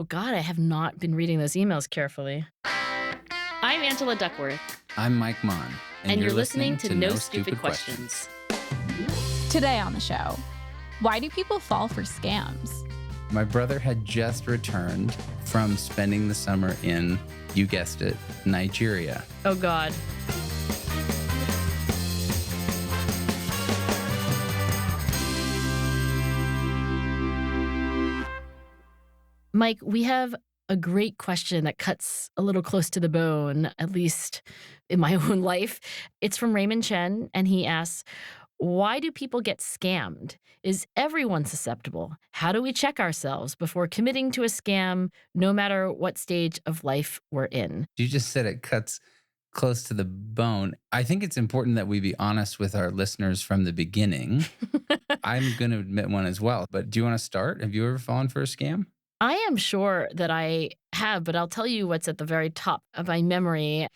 God, I have not been reading those emails carefully. I'm Angela Duckworth. I'm Mike Maughan. And you're listening to No Stupid Questions. Today on the show, why do people fall for scams? My brother had just returned from spending the summer in, you guessed it, Nigeria. Oh, God. Mike, we have a great question that cuts a little close to the bone, at least in my own life. It's from Raymond Chen, and he asks, why do people get scammed? Is everyone susceptible? How do we check ourselves before committing to a scam, no matter what stage of life we're in? You just said it cuts close to the bone. I think it's important that we be honest with our listeners from the beginning. I'm going to admit one as well, but do you want to start? Have you ever fallen for a scam? I am sure that I have, but I'll tell you what's at the very top of my memory.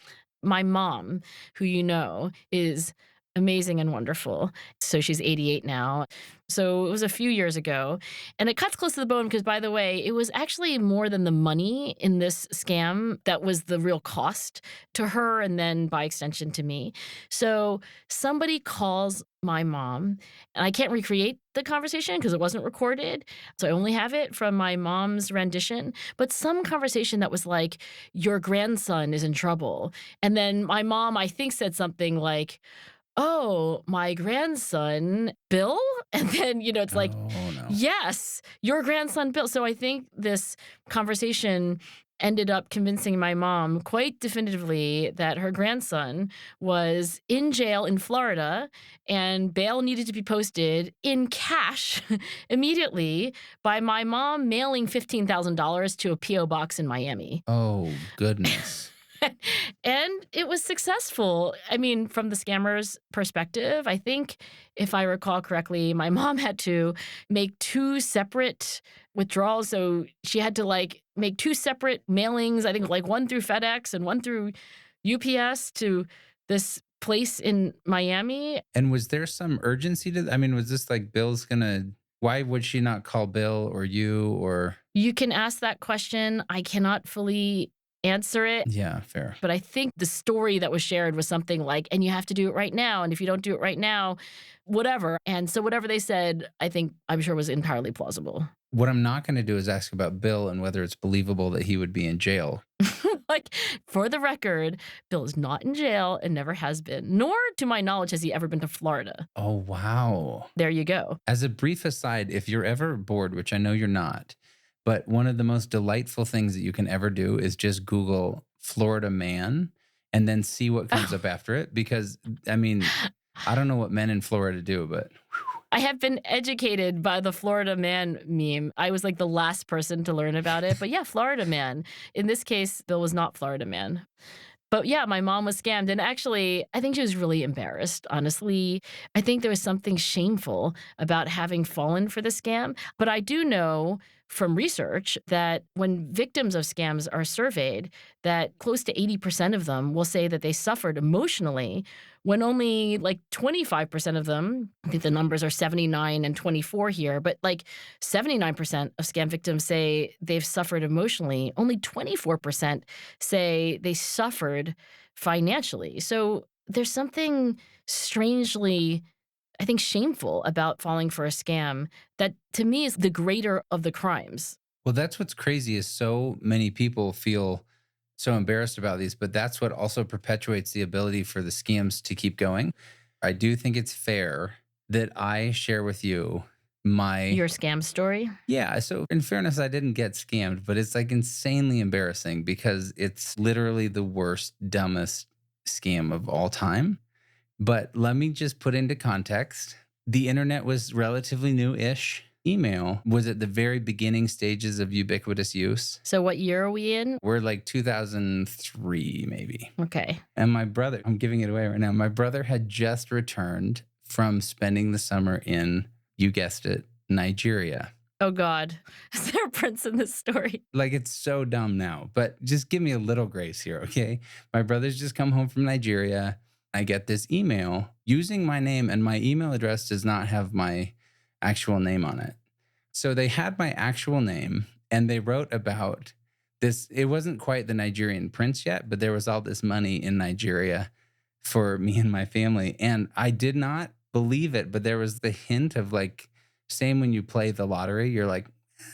My mom, who you know, is amazing and wonderful. So she's 88 now. So it was a few years ago. And it cuts close to the bone because, by the way, it was actually more than the money in this scam that was the real cost to her and then by extension to me. So somebody calls my mom, and I can't recreate the conversation because it wasn't recorded. So I only have it from my mom's rendition. But some conversation that was like, your grandson is in trouble. And then my mom, I think, said something like, oh, my grandson, Bill? And then, it's like, no. Yes, your grandson, Bill. So I think this conversation ended up convincing my mom quite definitively that her grandson was in jail in Florida and bail needed to be posted in cash immediately by my mom mailing $15,000 to a P.O. box in Miami. Oh, goodness. And it was successful. I mean, from the scammer's perspective, I think, if I recall correctly, my mom had to make two separate withdrawals. So she had to make two separate mailings, I think one through FedEx and one through UPS to this place in Miami. And was there some urgency to was this like Bill's why would she not call Bill or you or? You can ask that question. I cannot fully answer it. Yeah, fair. But I think the story that was shared was something like, and you have to do it right now. And if you don't do it right now, whatever. And so whatever they said, I'm sure was entirely plausible. What I'm not going to do is ask about Bill and whether it's believable that he would be in jail. For the record, Bill is not in jail and never has been, nor to my knowledge has he ever been to Florida. Oh, wow. There you go. As a brief aside, if you're ever bored, which I know you're not, but one of the most delightful things that you can ever do is just Google Florida man and then see what comes up after it. Because, I don't know what men in Florida do, but... I have been educated by the Florida man meme. I was the last person to learn about it. But yeah, Florida man. In this case, Bill was not Florida man. But yeah, my mom was scammed. And actually, I think she was really embarrassed, honestly. I think there was something shameful about having fallen for the scam. But I do know from research that when victims of scams are surveyed, that close to 80% of them will say that they suffered emotionally, when only 25% of them, I think the numbers are 79 and 24 here, but 79% of scam victims say they've suffered emotionally. Only 24% say they suffered financially. So there's something strangely, I think, shameful about falling for a scam that to me is the greater of the crimes. Well, that's what's crazy is so many people feel so embarrassed about these, but that's what also perpetuates the ability for the scams to keep going. I do think it's fair that I share with you your scam story. Yeah. So in fairness, I didn't get scammed, but it's insanely embarrassing because it's literally the worst, dumbest scam of all time. But let me just put into context. The internet was relatively new-ish. Email was at the very beginning stages of ubiquitous use. So what year are we in? We're 2003, maybe. Okay. And my brother, I'm giving it away right now. My brother had just returned from spending the summer in, you guessed it, Nigeria. Oh, God. Is there a prince in this story? It's so dumb now, but just give me a little grace here, okay? My brother's just come home from Nigeria. I get this email using my name, and my email address does not have my actual name on it. So they had my actual name, And they wrote about this. It wasn't quite the Nigerian prince yet, but there was all this money in Nigeria for me and my family. And I did not believe it, but there was the hint of like, same when you play the lottery, you're like,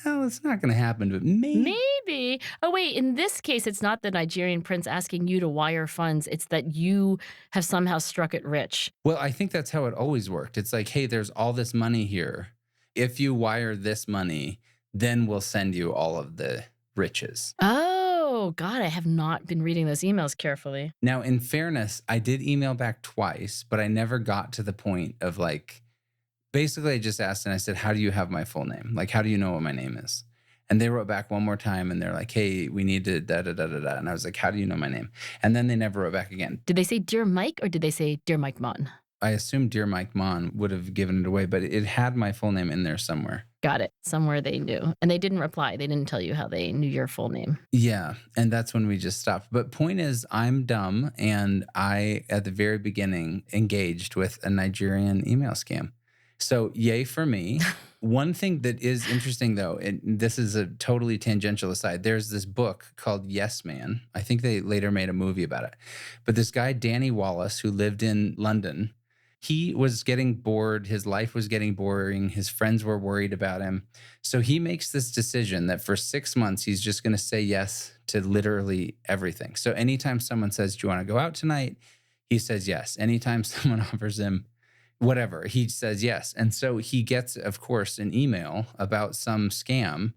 well, it's not going to happen, but Maybe. Oh, wait. In this case, it's not the Nigerian prince asking you to wire funds. It's that you have somehow struck it rich. Well, I think that's how it always worked. It's like, hey, there's all this money here. If you wire this money, then we'll send you all of the riches. Oh, God, I have not been reading those emails carefully. Now, in fairness, I did email back twice, but I never got to the point of like, basically, I just asked and I said, how do you have my full name? Like, how do you know what my name is? And they wrote back one more time and they're like, hey, we need to da da da da da. And I was like, how do you know my name? And then they never wrote back again. Did they say Dear Mike or did they say Dear Mike Maughan? I assumed Dear Mike Maughan would have given it away, but it had my full name in there somewhere. Got it. Somewhere they knew. And they didn't reply. They didn't tell you how they knew your full name. Yeah. And that's when we just stopped. But point is, I'm dumb. And I, at the very beginning, engaged with a Nigerian email scam. So yay for me. One thing that is interesting, though, and this is a totally tangential aside, there's this book called Yes Man. I think they later made a movie about it. But this guy, Danny Wallace, who lived in London, he was getting bored. His life was getting boring. His friends were worried about him. So he makes this decision that for 6 months, he's just going to say yes to literally everything. So anytime someone says, do you want to go out tonight? He says yes. Anytime someone offers him whatever, he says yes. And so he gets, of course, an email about some scam,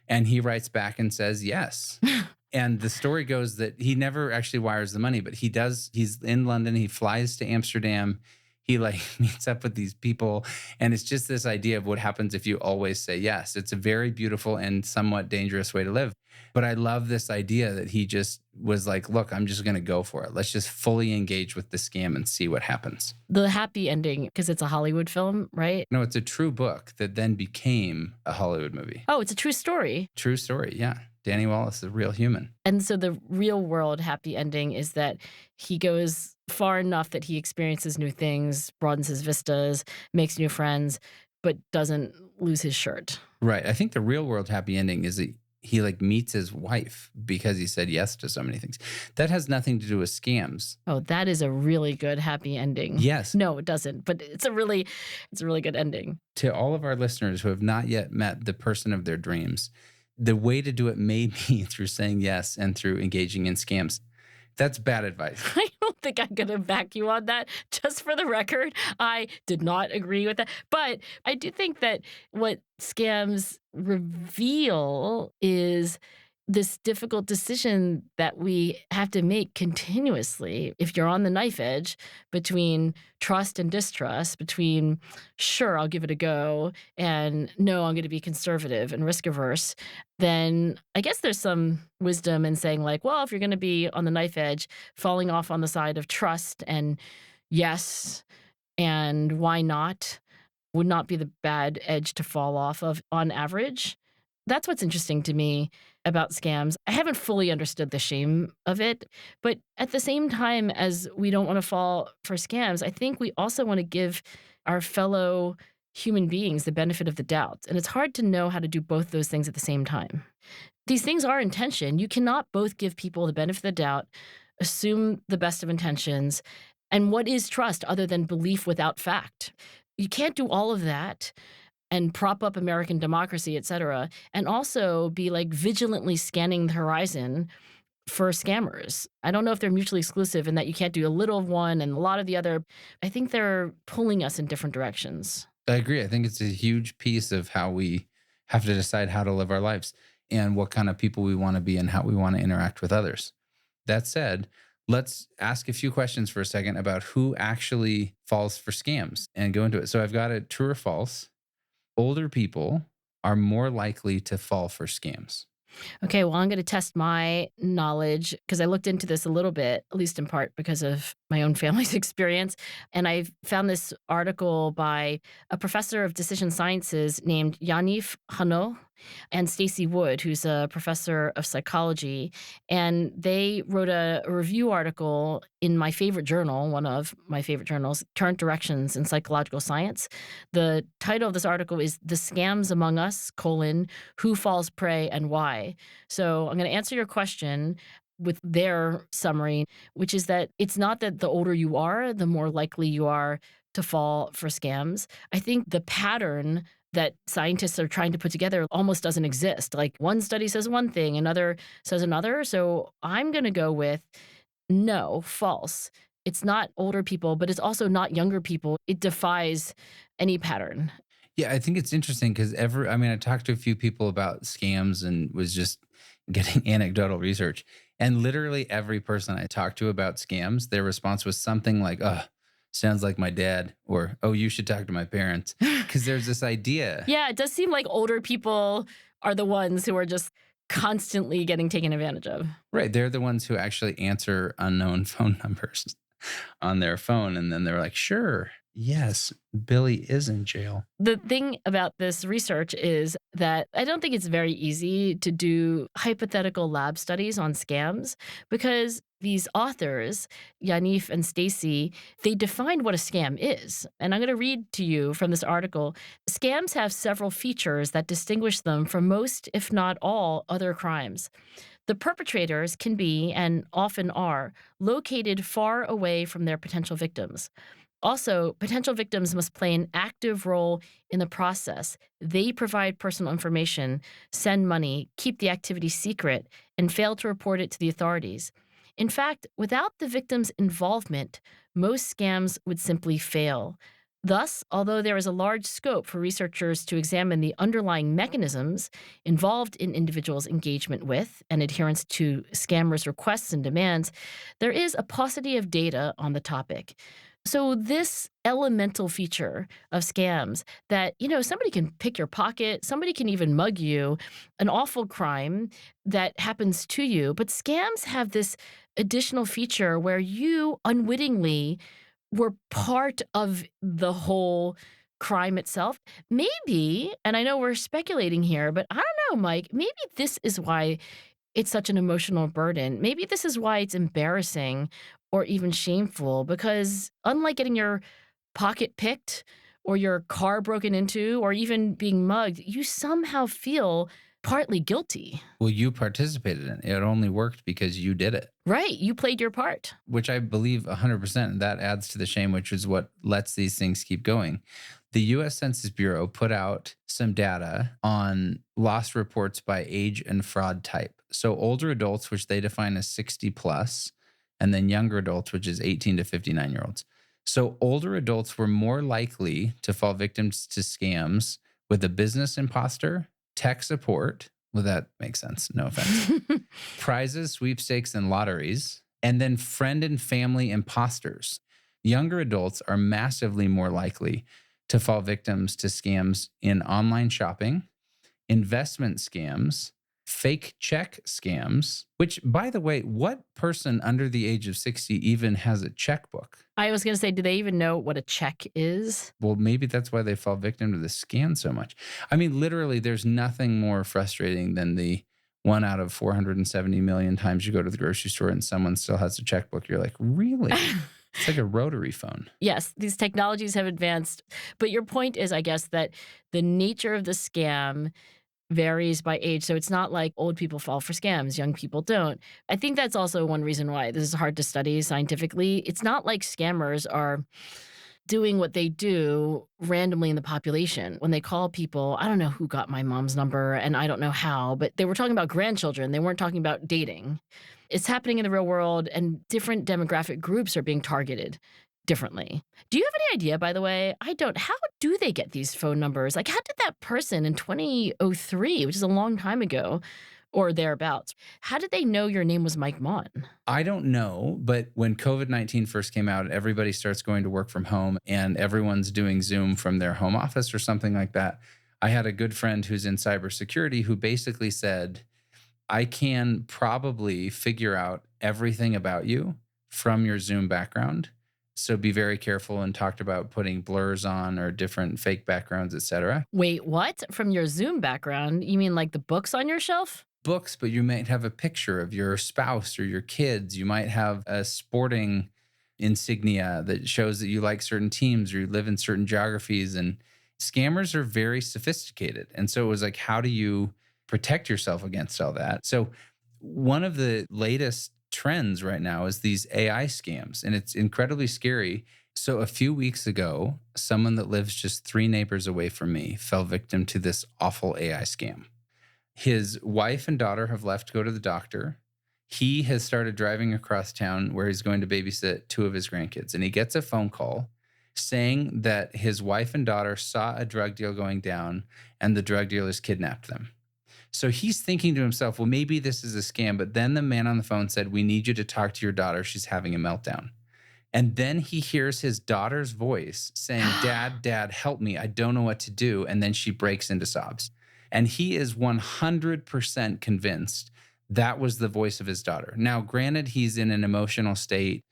and he writes back and says yes. And the story goes that he never actually wires the money, but he does. He's in London. He flies to Amsterdam. He like meets up with these people. And it's just this idea of what happens if you always say yes. It's a very beautiful and somewhat dangerous way to live. But I love this idea that he just was like, look, I'm just going to go for it. Let's just fully engage with the scam and see what happens. The happy ending, because it's a Hollywood film, right? No, it's a true book that then became a Hollywood movie. Oh, it's a true story. True story, yeah. Danny Wallace is a real human. And so the real world happy ending is that he goes far enough that he experiences new things, broadens his vistas, makes new friends, but doesn't lose his shirt. Right. I think the real world happy ending is that he like meets his wife because he said yes to so many things. That has nothing to do with scams. Oh, that is a really good happy ending. Yes. No, it doesn't, but it's a really good ending. To all of our listeners who have not yet met the person of their dreams, the way to do it may be through saying yes and through engaging in scams. That's bad advice. I don't think I'm going to back you on that. Just for the record, I did not agree with that. But I do think that what scams reveal is this difficult decision that we have to make continuously if you're on the knife edge between trust and distrust, between sure, I'll give it a go, and no, I'm going to be conservative and risk averse, then I guess there's some wisdom in saying like, well, if you're going to be on the knife edge, falling off on the side of trust and yes, and why not would not be the bad edge to fall off of on average. That's what's interesting to me about scams. I haven't fully understood the shame of it, but at the same time as we don't want to fall for scams, I think we also want to give our fellow human beings the benefit of the doubt. And it's hard to know how to do both those things at the same time. These things are in tension. You cannot both give people the benefit of the doubt, assume the best of intentions, and what is trust other than belief without fact? You can't do all of that and prop up American democracy, et cetera, and also be like vigilantly scanning the horizon for scammers. I don't know if they're mutually exclusive and that you can't do a little of one and a lot of the other. I think they're pulling us in different directions. I agree. I think it's a huge piece of how we have to decide how to live our lives and what kind of people we want to be and how we want to interact with others. That said, let's ask a few questions for a second about who actually falls for scams and go into it. So I've got a true or false. Older people are more likely to fall for scams. Okay, well, I'm going to test my knowledge because I looked into this a little bit, at least in part because of my own family's experience. And I found this article by a professor of decision sciences named Yanif Hanot. and Stacey Wood, who's a professor of psychology. And they wrote a review article in my favorite journal, one of my favorite journals, Current Directions in Psychological Science. The title of this article is The Scams Among Us, Who Falls Prey and Why. So I'm going to answer your question with their summary, which is that it's not that the older you are, the more likely you are to fall for scams. I think the pattern that scientists are trying to put together almost doesn't exist. Like one study says one thing, another says another. So I'm going to go with no, false. It's not older people, but it's also not younger people. It defies any pattern. Yeah, I think it's interesting because I talked to a few people about scams and was just getting anecdotal research. And literally every person I talked to about scams, their response was something like, oh, sounds like my dad, or, oh, you should talk to my parents. Because there's this idea. Yeah, it does seem like older people are the ones who are just constantly getting taken advantage of. Right. They're the ones who actually answer unknown phone numbers on their phone. And then they're like, sure, yes, Billy is in jail. The thing about this research is that I don't think it's very easy to do hypothetical lab studies on scams because these authors, Yanif and Stacy, they defined what a scam is. And I'm going to read to you from this article. Scams have several features that distinguish them from most, if not all, other crimes. The perpetrators can be, and often are, located far away from their potential victims. Also, potential victims must play an active role in the process. They provide personal information, send money, keep the activity secret, and fail to report it to the authorities. In fact, without the victim's involvement, most scams would simply fail. Thus, although there is a large scope for researchers to examine the underlying mechanisms involved in individuals' engagement with and adherence to scammers' requests and demands, there is a paucity of data on the topic. So this elemental feature of scams that, somebody can pick your pocket, somebody can even mug you, an awful crime that happens to you. But scams have this additional feature where you unwittingly were part of the whole crime itself. Maybe, and I know we're speculating here, but I don't know, Mike, maybe this is why it's such an emotional burden. Maybe this is why it's embarrassing or even shameful, because unlike getting your pocket picked or your car broken into or even being mugged, you somehow feel partly guilty. Well, you participated in it. It only worked because you did it. Right. You played your part. Which I believe 100%. And that adds to the shame, which is what lets these things keep going. The U.S. Census Bureau put out some data on loss reports by age and fraud type. So older adults, which they define as 60 plus, and then younger adults, which is 18 to 59-year-olds. So older adults were more likely to fall victims to scams with a business imposter, tech support. Well, that makes sense. No offense. Prizes, sweepstakes, and lotteries. And then friend and family imposters. Younger adults are massively more likely to fall victims to scams in online shopping, investment scams, fake check scams, which, by the way, what person under the age of 60 even has a checkbook? I was going to say, do they even know what a check is? Well, maybe that's why they fall victim to the scam so much. I mean, literally, there's nothing more frustrating than the 1 out of 470 million times you go to the grocery store and someone still has a checkbook. You're like, really? It's like a rotary phone. Yes, these technologies have advanced. But your point is, I guess, that the nature of the scam varies by age. So it's not like old people fall for scams, young people don't. I think that's also one reason why this is hard to study scientifically. It's not like scammers are doing what they do randomly in the population. When they call people, I don't know who got my mom's number and I don't know how, but they were talking about grandchildren. They weren't talking about dating. It's happening in the real world, and different demographic groups are being targeted differently. Do you have any idea, by the way? I don't. How do they get these phone numbers? Like, how did that person in 2003, which is a long time ago, or thereabouts, how did they know your name was Mike Maughan? I don't know, but when COVID-19 first came out, everybody starts going to work from home and everyone's doing Zoom from their home office or something like that. I had a good friend who's in cybersecurity who basically said, I can probably figure out everything about you from your Zoom background. So be very careful, and talked about putting blurs on or different fake backgrounds, etc. Wait, what? From your Zoom background? You mean like the books on your shelf? Books, but you might have a picture of your spouse or your kids. You might have a sporting insignia that shows that you like certain teams or you live in certain geographies. And scammers are very sophisticated. And so it was like, how do you protect yourself against all that? So one of the latest trends right now is these AI scams, and it's incredibly scary. So a few weeks ago, someone that lives just 3 neighbors away from me fell victim to this awful AI scam. His wife and daughter have left to go to the doctor. He has started driving across town where he's going to babysit 2 of his grandkids. And he gets a phone call saying that his wife and daughter saw a drug deal going down and the drug dealers kidnapped them. So he's thinking to himself, well, maybe this is a scam. But then the man on the phone said, we need you to talk to your daughter. She's having a meltdown. And then he hears his daughter's voice saying, Dad, help me. I don't know what to do. And then she breaks into sobs. And he is 100% convinced that was the voice of his daughter. Now, granted, he's in an emotional state,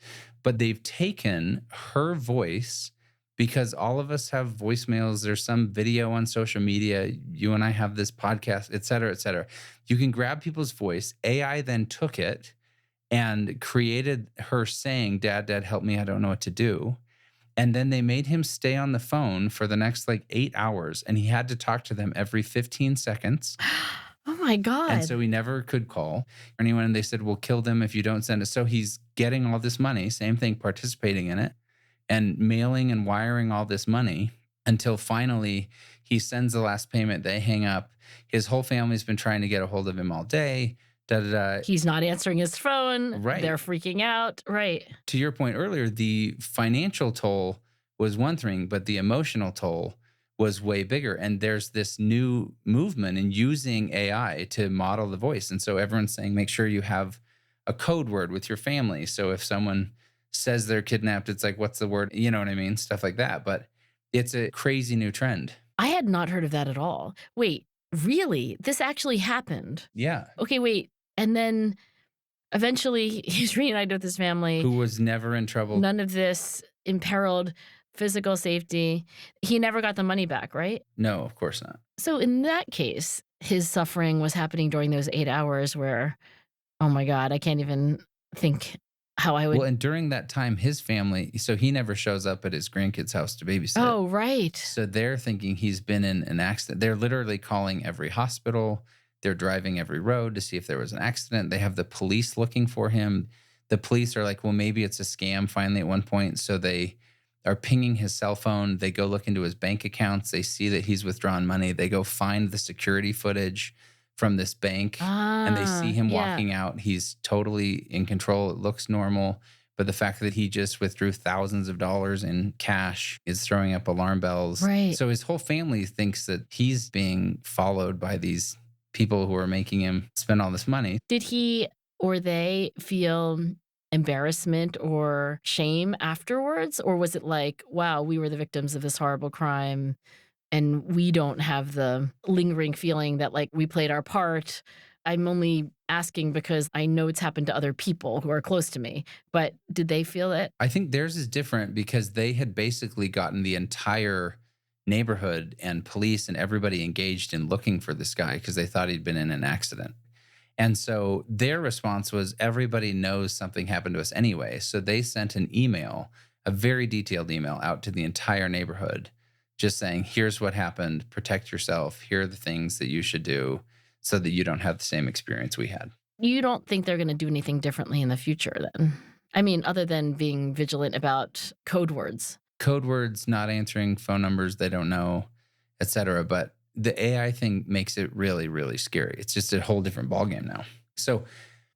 but they've taken her voice, because all of us have voicemails. There's some video on social media. You and I have this podcast, et cetera, et cetera. You can grab people's voice. AI then took it and created her saying, Dad, help me. I don't know what to do. And then they made him stay on the phone for the next 8 hours. And he had to talk to them every 15 seconds. Oh my God. And so he never could call anyone. And they said, we'll kill them if you don't send it. So he's getting all this money, same thing, participating in it, and mailing and wiring all this money until finally he sends the last payment. They hang up. His whole family's been trying to get a hold of him all day. He's not answering his phone. Right. They're freaking out. Right. To your point earlier, the financial toll was one thing, but the emotional toll was way bigger. And there's this new movement in using AI to model the voice. And so everyone's saying, make sure you have a code word with your family. So if someone says they're kidnapped, it's like, what's the word? You know what I mean? Stuff like that. But it's a crazy new trend. I had not heard of that at all. Wait, really? This actually happened? Yeah. Okay, wait. And then eventually he's reunited with his family. Who was never in trouble. None of this imperiled physical safety. He never got the money back, right? No, of course not. So in that case, his suffering was happening during those 8 hours where, oh my God, I can't even think how I would. Well, and during that time, his family, so he never shows up at his grandkid's house to babysit. Oh, right. So they're thinking he's been in an accident. They're literally calling every hospital. They're driving every road to see if there was an accident. They have the police looking for him. The police are like, well, maybe it's a scam finally at one point. So they are pinging his cell phone. They go look into his bank accounts. They see that he's withdrawn money. They go find the security footage from this bank and they see him walking out. He's totally in control. It looks normal. But the fact that he just withdrew thousands of dollars in cash is throwing up alarm bells. Right. So his whole family thinks that he's being followed by these people who are making him spend all this money. Did he or they feel embarrassment or shame afterwards? Or was it like, wow, we were the victims of this horrible crime and we don't have the lingering feeling that we played our part? I'm only asking because I know it's happened to other people who are close to me. But did they feel it? I think theirs is different because they had basically gotten the entire neighborhood and police and everybody engaged in looking for this guy because they thought he'd been in an accident. And so their response was, everybody knows something happened to us anyway. So they sent an email, a very detailed email out to the entire neighborhood, just saying, here's what happened, protect yourself, here are the things that you should do so that you don't have the same experience we had. You don't think they're going to do anything differently in the future then? I mean, other than being vigilant about code words. Code words, not answering phone numbers they don't know, et cetera. But the AI thing makes it really, really scary. It's just a whole different ballgame now. So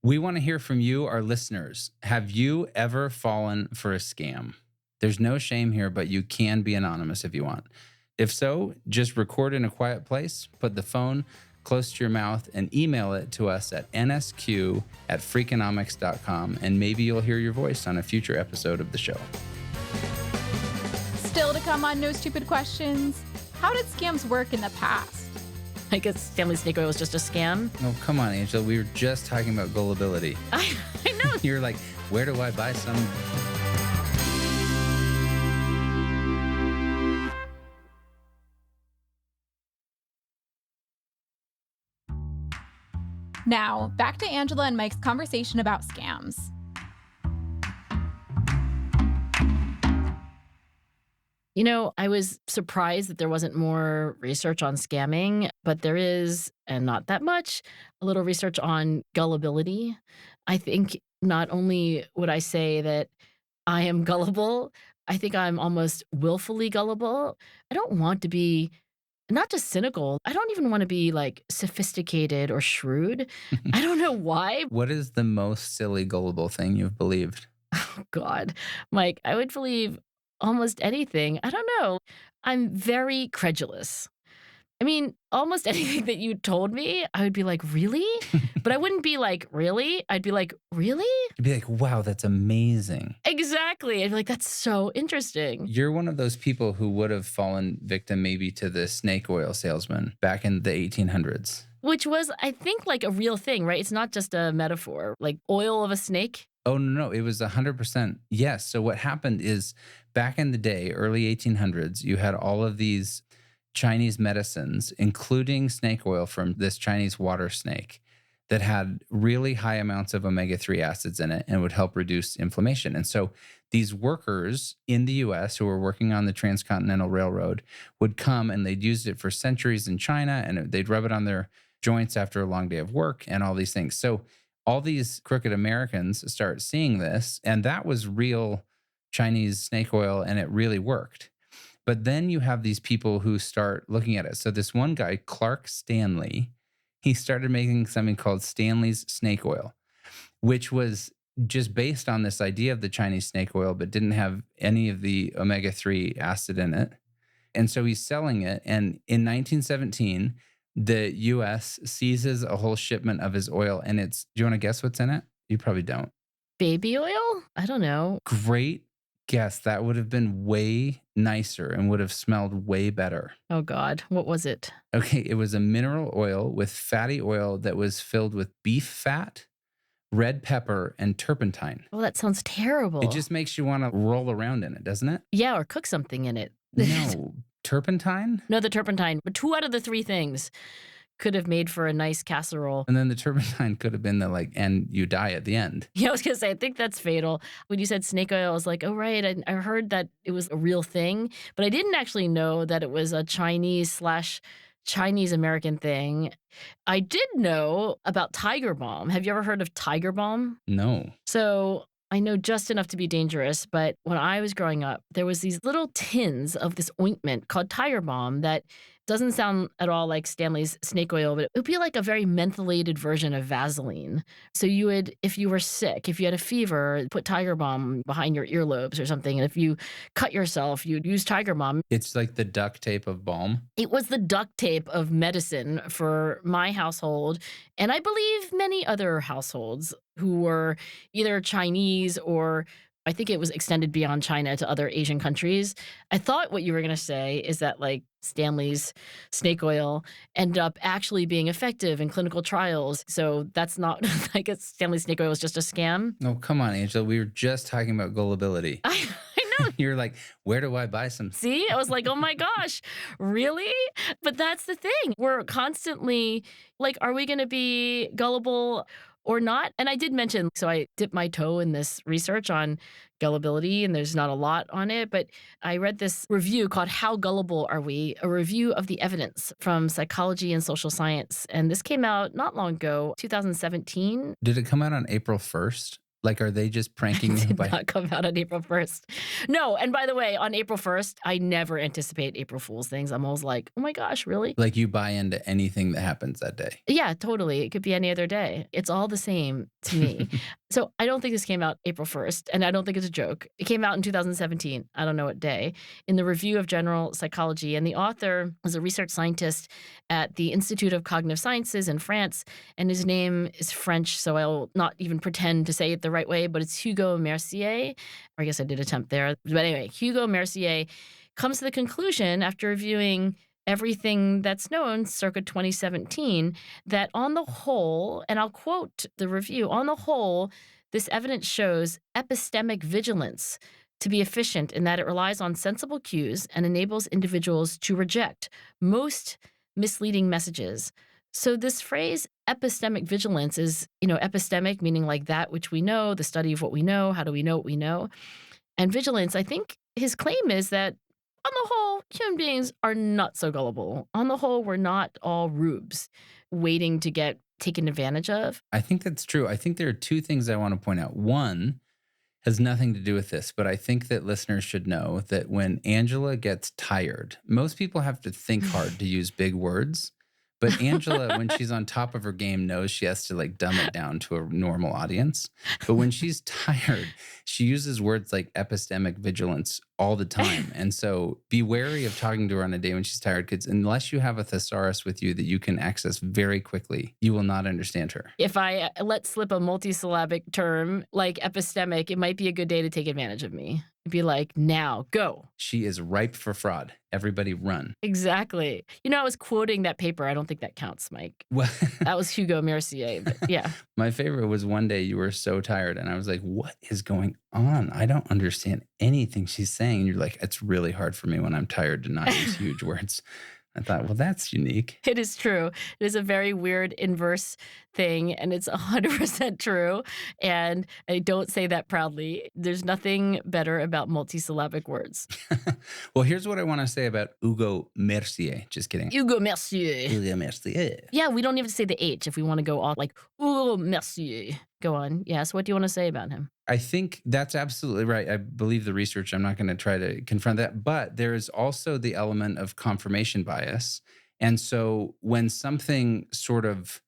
we want to hear from you, our listeners. Have you ever fallen for a scam? There's no shame here, but you can be anonymous if you want. If so, just record in a quiet place, put the phone close to your mouth, and email it to us at nsq@freakonomics.com, and maybe you'll hear your voice on a future episode of the show. Still to come on No Stupid Questions. How did scams work in the past? I guess Family Snake Oil was just a scam. Oh, come on, Angela. We were just talking about gullibility. I know. You're like, where do I buy some? Now, back to Angela and Mike's conversation about scams. You know, I was surprised that there wasn't more research on scamming, but there is, and not that much, a little research on gullibility. I think not only would I say that I am gullible, I think I'm almost willfully gullible. I don't want to be not just cynical, I don't even want to be like sophisticated or shrewd. I don't know why. What is the most silly, gullible thing you've believed? Oh, God, Mike, I would believe almost anything. I don't know. I'm very credulous. I mean, almost anything that you told me, I would be like, really? But I wouldn't be like, really? I'd be like, really? You'd be like, wow, that's amazing. Exactly. I'd be like, that's so interesting. You're one of those people who would have fallen victim maybe to the snake oil salesman back in the 1800s. Which was, I think, like a real thing, right? It's not just a metaphor, like oil of a snake. Oh, no, it was 100% yes. So what happened is back in the day, early 1800s, you had all of these Chinese medicines, including snake oil from this Chinese water snake that had really high amounts of omega-3 acids in it and would help reduce inflammation. And so these workers in the US who were working on the Transcontinental Railroad would come and they'd used it for centuries in China and they'd rub it on their joints after a long day of work and all these things. So all these crooked Americans start seeing this, and that was real Chinese snake oil and it really worked. But then you have these people who start looking at it. So this one guy, Clark Stanley, he started making something called Stanley's snake oil, which was just based on this idea of the Chinese snake oil, but didn't have any of the omega-3 acid in it. And so he's selling it. And in 1917, the US seizes a whole shipment of his oil. And do you want to guess what's in it? You probably don't. Baby oil? I don't know. Great guess. That would have been way nicer and would have smelled way better. Oh, God. What was it? Okay, it was a mineral oil with fatty oil that was filled with beef fat, red pepper, and turpentine. Oh, that sounds terrible. It just makes you want to roll around in it, doesn't it? Yeah, or cook something in it. No. Turpentine? No, the turpentine. But 2 out of the 3 things could have made for a nice casserole. And then the turpentine could have been and you die at the end. Yeah, I was going to say, I think that's fatal. When you said snake oil, I was like, oh, right. I heard that it was a real thing, but I didn't actually know that it was a Chinese American thing. I did know about Tiger Balm. Have you ever heard of Tiger Balm? No. So I know just enough to be dangerous, but when I was growing up, there was these little tins of this ointment called Tiger Balm that doesn't sound at all like Stanley's snake oil, but it would be like a very mentholated version of Vaseline. So you would, if you were sick, if you had a fever, put Tiger Balm behind your earlobes or something. And if you cut yourself, you'd use Tiger Balm. It's like the duct tape of balm. It was the duct tape of medicine for my household, and I believe many other households who were either Chinese or I think it was extended beyond China to other Asian countries. I thought what you were going to say is that like Stanley's snake oil ended up actually being effective in clinical trials. So that's not like Stanley's snake oil was just a scam. Oh, come on, Angela. We were just talking about gullibility. I know. You're like, where do I buy some? See, I was like, oh my gosh, really? But that's the thing. We're constantly like, are we going to be gullible or not? And I did mention, so I dipped my toe in this research on gullibility, and there's not a lot on it, but I read this review called How Gullible Are We? A review of the evidence from psychology and social science. And this came out not long ago, 2017. Did it come out on April 1st? Like, are they just pranking you? It did not come out on April 1st. No, and by the way, on April 1st, I never anticipate April Fool's things. I'm always like, oh my gosh, really? Like you buy into anything that happens that day. Yeah, totally. It could be any other day. It's all the same to me. So I don't think this came out April 1st, and I don't think it's a joke. It came out in 2017. I don't know what day. In the Review of General Psychology. And the author was a research scientist at the Institute of Cognitive Sciences in France. And his name is French, so I'll not even pretend to say it the right way, but it's Hugo Mercier. Or I guess I did attempt there. But anyway, Hugo Mercier comes to the conclusion after reviewing everything that's known circa 2017 that on the whole, and I'll quote the review, on the whole, this evidence shows epistemic vigilance to be efficient in that it relies on sensible cues and enables individuals to reject most misleading messages So this phrase epistemic vigilance is, epistemic meaning like that which we know, the study of what we know, how do we know what we know? And vigilance, I think his claim is that on the whole, human beings are not so gullible. On the whole, we're not all rubes waiting to get taken advantage of. I think that's true. I think there are two things I want to point out. One has nothing to do with this, but I think that listeners should know that when Angela gets tired, most people have to think hard to use big words. But Angela, when she's on top of her game, knows she has to like dumb it down to a normal audience. But when she's tired, she uses words like epistemic vigilance all the time. And so be wary of talking to her on a day when she's tired, because unless you have a thesaurus with you that you can access very quickly, you will not understand her. If I let slip a multisyllabic term like epistemic, it might be a good day to take advantage of me. It'd be like, now, go. She is ripe for fraud. Everybody run. Exactly. I was quoting that paper. I don't think that counts, Mike. Well, That was Hugo Mercier. But yeah. my favorite was one day you were so tired and I was like, what is going on? I don't understand anything she's saying. And you're like, it's really hard for me when I'm tired to not use huge words. I thought, well, that's unique. It is true. It is a very weird inverse thing, and it's 100% true. And I don't say that proudly. There's nothing better about multisyllabic words. Well, here's what I want to say about Hugo Mercier. Just kidding. Hugo Mercier. Hugo Mercier. Yeah, we don't even say the H if we want to go all like, Hugo Mercier. Go on. Yes, what do you want to say about him? I think that's absolutely right. I believe the research. I'm not going to try to confront that. But there is also the element of confirmation bias. And so when something sort of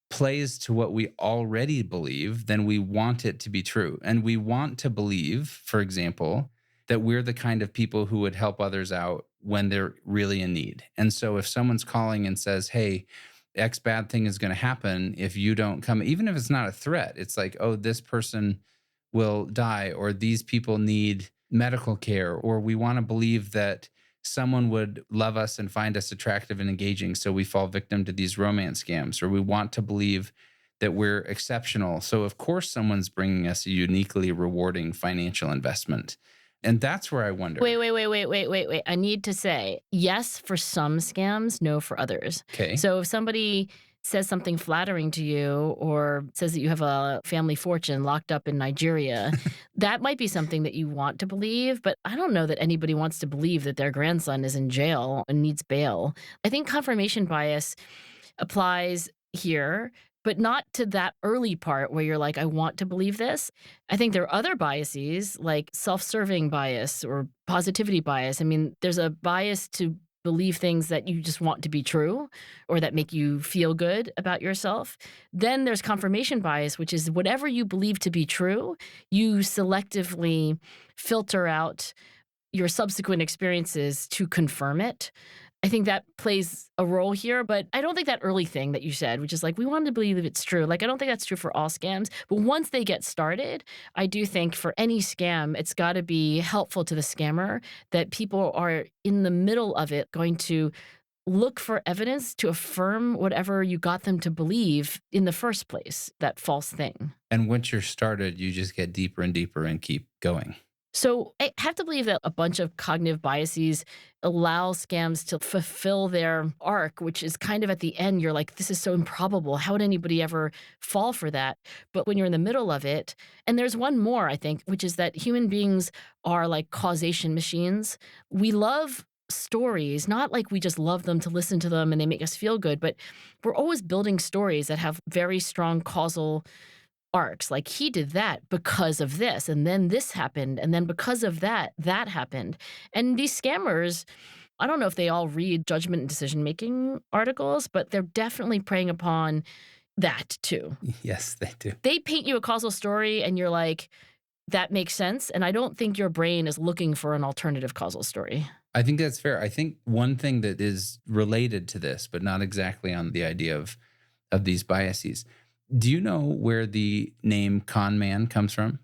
plays to what we already believe, then we want it to be true. And we want to believe, for example, that we're the kind of people who would help others out when they're really in need. And so if someone's calling and says, hey, X bad thing is going to happen if you don't come, even if it's not a threat, it's like, oh, this person will die, or these people need medical care, or we want to believe that someone would love us and find us attractive and engaging, so we fall victim to these romance scams, or we want to believe that we're exceptional. So of course someone's bringing us a uniquely rewarding financial investment. And that's where I wonder. Wait. I need to say, yes, for some scams, no for others. Okay. So if somebody says something flattering to you or says that you have a family fortune locked up in Nigeria, that might be something that you want to believe. But I don't know that anybody wants to believe that their grandson is in jail and needs bail. I think confirmation bias applies here, but not to that early part where you're like, I want to believe this. I think there are other biases like self-serving bias or positivity bias. I mean, there's a bias to believe things that you just want to be true or that make you feel good about yourself. Then there's confirmation bias, which is whatever you believe to be true, you selectively filter out your subsequent experiences to confirm it. I think that plays a role here, but I don't think that early thing that you said, which is like, we want to believe it's true. Like, I don't think that's true for all scams. But once they get started, I do think for any scam, it's got to be helpful to the scammer that people are in the middle of it going to look for evidence to affirm whatever you got them to believe in the first place, that false thing. And once you're started, you just get deeper and deeper and keep going. So I have to believe that a bunch of cognitive biases allow scams to fulfill their arc, which is kind of at the end, you're like, this is so improbable. How would anybody ever fall for that? But when you're in the middle of it, and there's one more, I think, which is that human beings are like causation machines. We love stories, not like we just love them to listen to them and they make us feel good, but we're always building stories that have very strong causal arcs. Like, he did that because of this, and then this happened, and then because of that, that happened. And these scammers, I don't know if they all read judgment and decision-making articles, but they're definitely preying upon that too. Yes, they do. They paint you a causal story, and you're like, that makes sense. And I don't think your brain is looking for an alternative causal story. I think that's fair. I think one thing that is related to this, but not exactly on the idea of these biases. Do you know where the name con man comes from?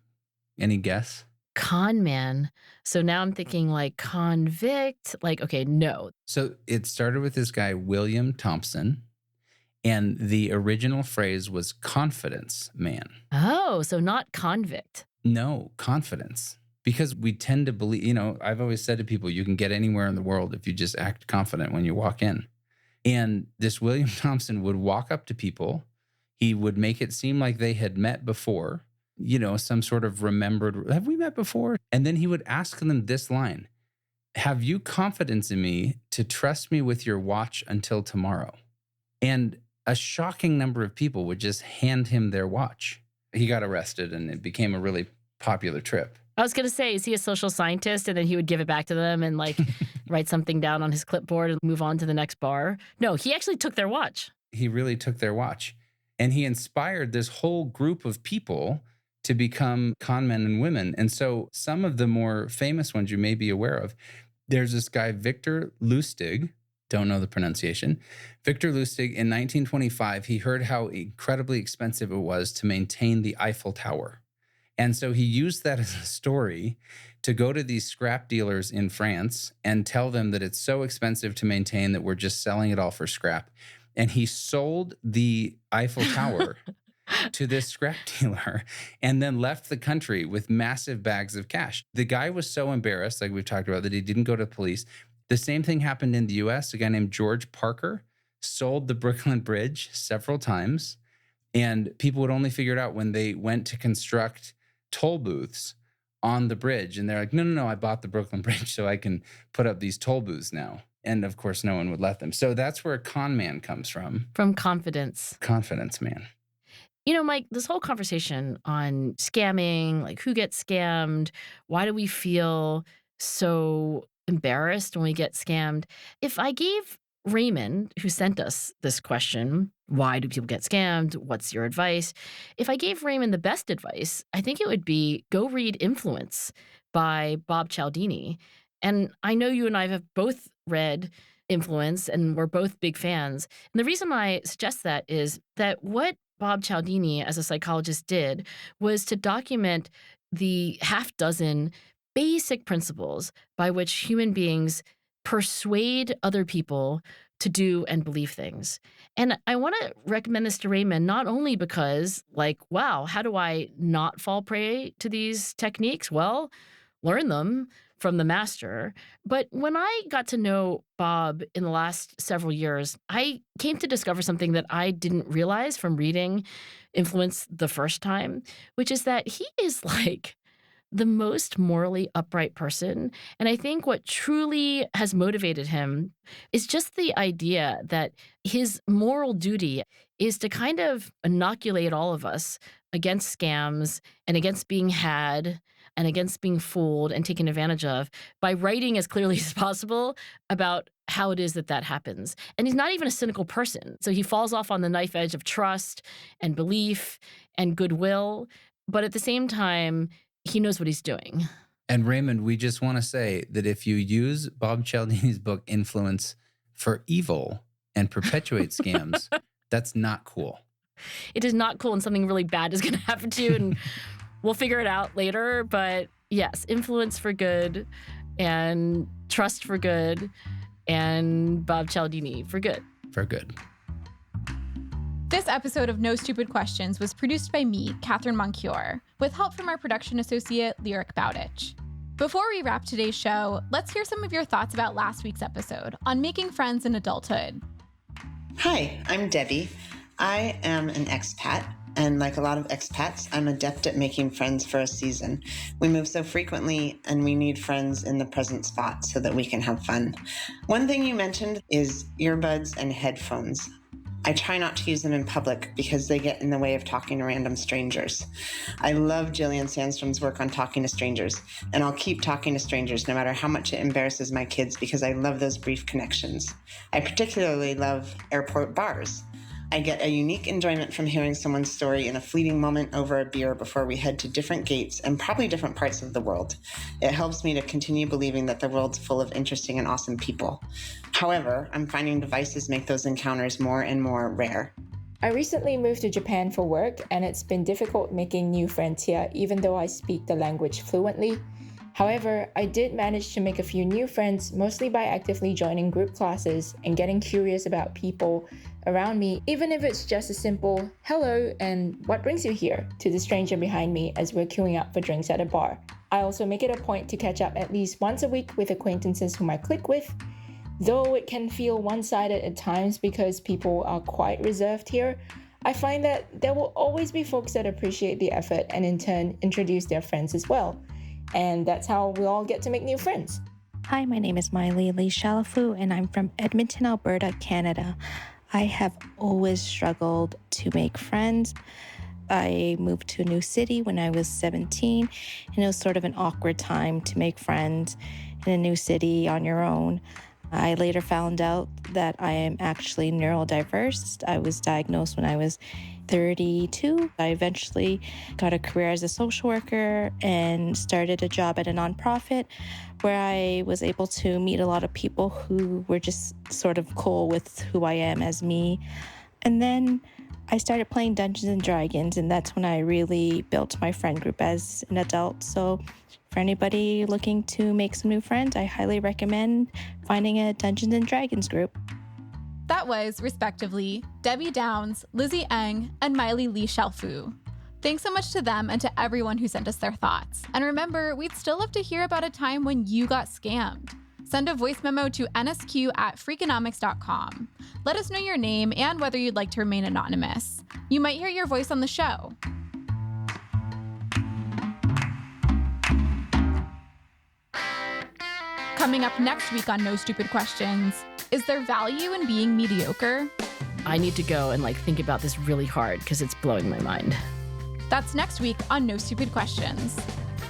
Any guess? Con man. So now I'm thinking like convict. Like, okay, no. So it started with this guy, William Thompson, and the original phrase was confidence man. Oh, so not convict. No, confidence. Because we tend to believe, I've always said to people, you can get anywhere in the world if you just act confident when you walk in. And this William Thompson would walk up to people. He would make it seem like they had met before, some sort of remembered, have we met before? And then he would ask them this line: have you confidence in me to trust me with your watch until tomorrow? And a shocking number of people would just hand him their watch. He got arrested and it became a really popular trip. I was going to say, is he a social scientist? And then he would give it back to them and write something down on his clipboard and move on to the next bar. No, he actually took their watch. He really took their watch. And he inspired this whole group of people to become con men and women. And so some of the more famous ones you may be aware of, there's this guy, Victor Lustig, don't know the pronunciation. Victor Lustig, in 1925, he heard how incredibly expensive it was to maintain the Eiffel Tower. And so he used that as a story to go to these scrap dealers in France and tell them that it's so expensive to maintain that we're just selling it all for scrap. And he sold the Eiffel Tower to this scrap dealer and then left the country with massive bags of cash. The guy was so embarrassed, like we've talked about, that he didn't go to police. The same thing happened in the US. A guy named George Parker sold the Brooklyn Bridge several times, and people would only figure it out when they went to construct toll booths on the bridge. And they're like, no, I bought the Brooklyn Bridge so I can put up these toll booths now. And of course, no one would let them. So that's where con man comes from. From confidence. Confidence man. Mike, this whole conversation on scamming, who gets scammed, why do we feel so embarrassed when we get scammed? If I gave Raymond, who sent us this question, why do people get scammed? What's your advice? If I gave Raymond the best advice, I think it would be go read Influence by Bob Cialdini. And I know you and I have both read Influence and we're both big fans. And the reason I suggest that is that what Bob Cialdini, as a psychologist, did was to document the half dozen basic principles by which human beings persuade other people to do and believe things. And I want to recommend this to Raymond, not only because, wow, how do I not fall prey to these techniques? Well, learn them from the master. But when I got to know Bob in the last several years, I came to discover something that I didn't realize from reading Influence the first time, which is that he is the most morally upright person. And I think what truly has motivated him is just the idea that his moral duty is to kind of inoculate all of us against scams and against being had and against being fooled and taken advantage of by writing as clearly as possible about how it is that happens. And he's not even a cynical person. So he falls off on the knife edge of trust and belief and goodwill. But at the same time, he knows what he's doing. And Raymond, we just want to say that if you use Bob Cialdini's book Influence for evil and perpetuate scams, that's not cool. It is not cool, and something really bad is going to happen to you, and we'll figure it out later. But yes, Influence for good and trust for good and Bob Cialdini for good. For good. This episode of No Stupid Questions was produced by me, Catherine Moncure, with help from our production associate, Lyric Bowditch. Before we wrap today's show, let's hear some of your thoughts about last week's episode on making friends in adulthood. Hi, I'm Debbie. I am an expat, and like a lot of expats, I'm adept at making friends for a season. We move so frequently, and we need friends in the present spot so that we can have fun. One thing you mentioned is earbuds and headphones. I try not to use them in public because they get in the way of talking to random strangers. I love Jillian Sandstrom's work on talking to strangers, and I'll keep talking to strangers no matter how much it embarrasses my kids because I love those brief connections. I particularly love airport bars. I get a unique enjoyment from hearing someone's story in a fleeting moment over a beer before we head to different gates and probably different parts of the world. It helps me to continue believing that the world's full of interesting and awesome people. However, I'm finding devices make those encounters more and more rare. I recently moved to Japan for work, and it's been difficult making new friends here, even though I speak the language fluently. However, I did manage to make a few new friends, mostly by actively joining group classes and getting curious about people around me, even if it's just a simple hello and what brings you here to the stranger behind me as we're queuing up for drinks at a bar. I also make it a point to catch up at least once a week with acquaintances whom I click with. Though it can feel one-sided at times because people are quite reserved here, I find that there will always be folks that appreciate the effort and in turn introduce their friends as well. And that's how we all get to make new friends. Hi, my name is Miley Lee Shalafu, and I'm from Edmonton, Alberta, Canada. I have always struggled to make friends. I moved to a new city when I was 17, and it was sort of an awkward time to make friends in a new city on your own. I later found out that I am actually neurodiverse. I was diagnosed when I was 32. I eventually got a career as a social worker and started a job at a nonprofit where I was able to meet a lot of people who were just sort of cool with who I am as me. And then I started playing Dungeons and Dragons, and that's when I really built my friend group as an adult. So for anybody looking to make some new friends, I highly recommend finding a Dungeons and Dragons group. That was, respectively, Debbie Downs, Lizzie Eng, and Miley Lee Shelfu. Thanks so much to them and to everyone who sent us their thoughts. And remember, we'd still love to hear about a time when you got scammed. Send a voice memo to nsq@freakonomics.com. Let us know your name and whether you'd like to remain anonymous. You might hear your voice on the show. Coming up next week on No Stupid Questions, is there value in being mediocre? I need to go and think about this really hard because it's blowing my mind. That's next week on No Stupid Questions.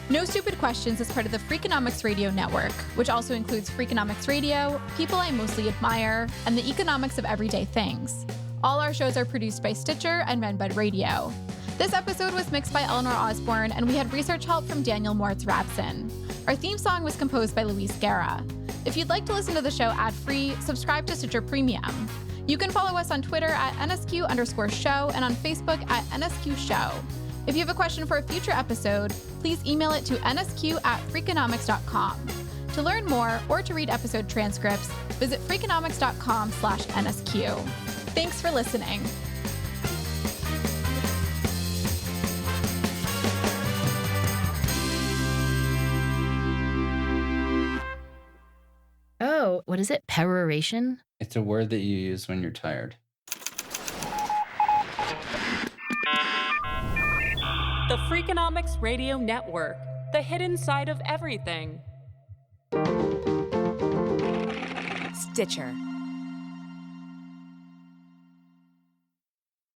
No Stupid Questions is part of the Freakonomics Radio Network, which also includes Freakonomics Radio, People I Mostly Admire, and the Economics of Everyday Things. All our shows are produced by Stitcher and Renbud Radio. This episode was mixed by Eleanor Osborne, and we had research help from Daniel Moritz Rabson. Our theme song was composed by Luis Guerra. If you'd like to listen to the show ad-free, subscribe to Stitcher Premium. You can follow us on Twitter at @NSQ_show and on Facebook at NSQ Show. If you have a question for a future episode, please email it to nsq@freakonomics.com. To learn more or to read episode transcripts, visit freakonomics.com/NSQ. Thanks for listening. Oh, what is it? Peroration? It's a word that you use when you're tired. The Freakonomics Radio Network, the hidden side of everything. Stitcher.